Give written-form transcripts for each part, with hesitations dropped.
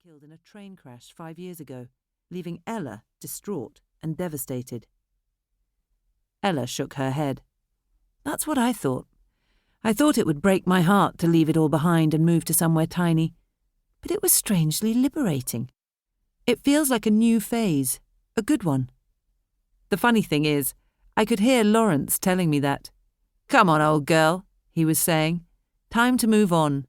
killed in a train crash 5 years ago, leaving Ella distraught and devastated. Ella shook her head. That's what I thought. I thought it would break my heart to leave it all behind and move to somewhere tiny, but it was strangely liberating. It feels like a new phase, a good one. The funny thing is, I could hear Lawrence telling me that. Come on, old girl, he was saying. Time to move on.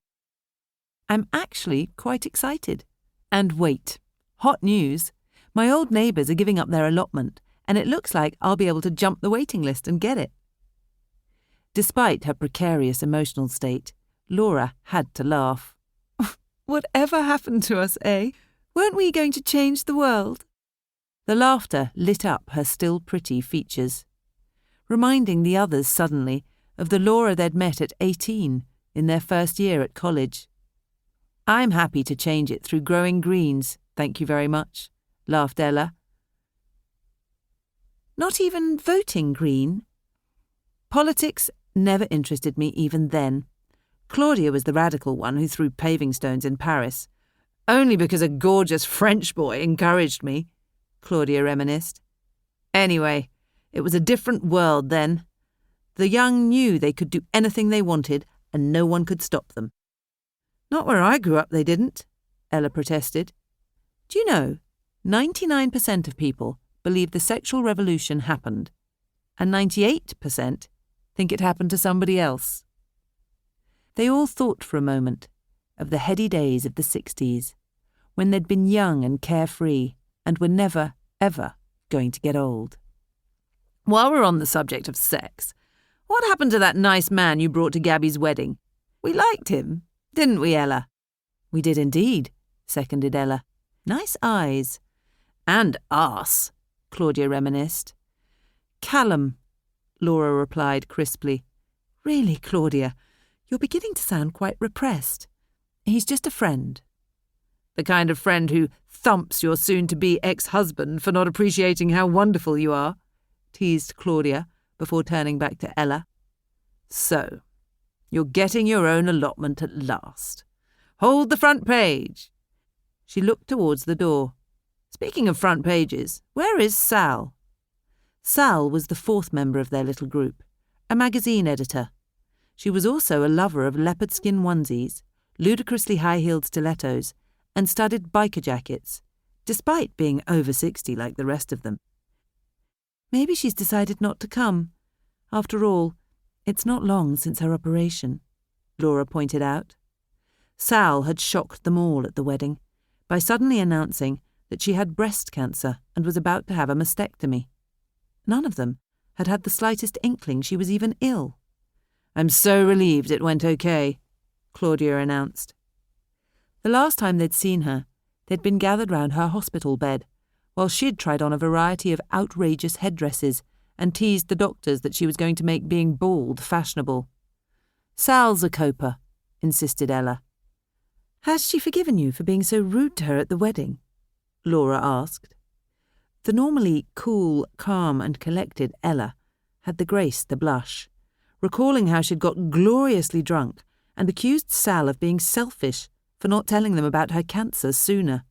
I'm actually quite excited. And wait, hot news. My old neighbours are giving up their allotment, and it looks like I'll be able to jump the waiting list and get it. Despite her precarious emotional state, Laura had to laugh. Whatever happened to us, eh? Weren't we going to change the world? The laughter lit up her still pretty features, reminding the others suddenly of the Laura they'd met at 18 in their first year at college. I'm happy to change it through growing greens, thank you very much, laughed Ella. Not even voting green? Politics never interested me even then. Claudia was the radical one who threw paving stones in Paris. Only because a gorgeous French boy encouraged me, Claudia reminisced. Anyway, it was a different world then. The young knew they could do anything they wanted and no one could stop them. Not where I grew up, they didn't, Ella protested. Do you know, 99% of people believe the sexual revolution happened, and 98% think it happened to somebody else. They all thought for a moment of the heady days of the 60s, when they'd been young and carefree and were never, ever going to get old. While we're on the subject of sex, what happened to that nice man you brought to Gabby's wedding? We liked him, didn't we, Ella? We did indeed, seconded Ella. Nice eyes. And arse, Claudia reminisced. Callum, Laura replied crisply. Really, Claudia, you're beginning to sound quite repressed. He's just a friend. The kind of friend who thumps your soon-to-be ex-husband for not appreciating how wonderful you are, teased Claudia before turning back to Ella. So, you're getting your own allotment at last. Hold the front page. She looked towards the door. Speaking of front pages, where is Sal? Sal was the fourth member of their little group, a magazine editor. She was also a lover of leopard skin onesies, ludicrously high-heeled stilettos, and studded biker jackets, despite being over 60 like the rest of them. Maybe she's decided not to come. After all, it's not long since her operation, Laura pointed out. Sal had shocked them all at the wedding by suddenly announcing that she had breast cancer and was about to have a mastectomy. None of them had had the slightest inkling she was even ill. I'm so relieved it went okay, Claudia announced. The last time they'd seen her, they'd been gathered round her hospital bed, while she'd tried on a variety of outrageous headdresses and teased the doctors that she was going to make being bald fashionable. Sal's a coper, insisted Ella. Has she forgiven you for being so rude to her at the wedding? Laura asked. The normally cool, calm and collected Ella had the grace to blush, recalling how she'd got gloriously drunk and accused Sal of being selfish for not telling them about her cancer sooner.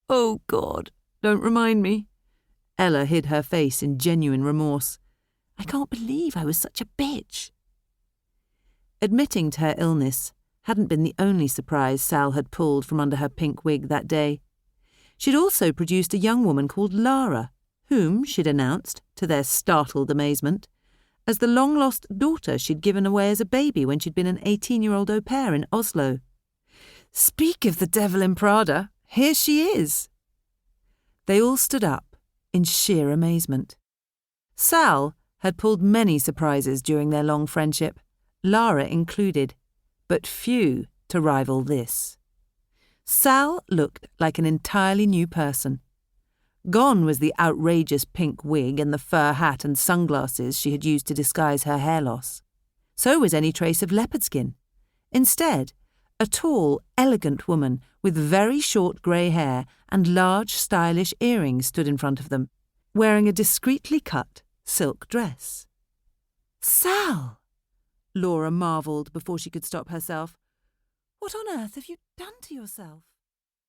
Oh, God, don't remind me. Ella hid her face in genuine remorse. I can't believe I was such a bitch. Admitting to her illness hadn't been the only surprise Sal had pulled from under her pink wig that day. She'd also produced a young woman called Lara, whom she'd announced, to their startled amazement, as the long-lost daughter she'd given away as a baby when she'd been an 18-year-old au pair in Oslo. Speak of the devil in Prada, here she is. They all stood up in sheer amazement. Sal had pulled many surprises during their long friendship, Lara included, but few to rival this. Sal looked like an entirely new person. Gone was the outrageous pink wig and the fur hat and sunglasses she had used to disguise her hair loss. So was any trace of leopard skin. Instead, a tall, elegant woman with very short grey hair and large, stylish earrings stood in front of them, wearing a discreetly cut silk dress. Sal! Laura marvelled before she could stop herself. What on earth have you done to yourself?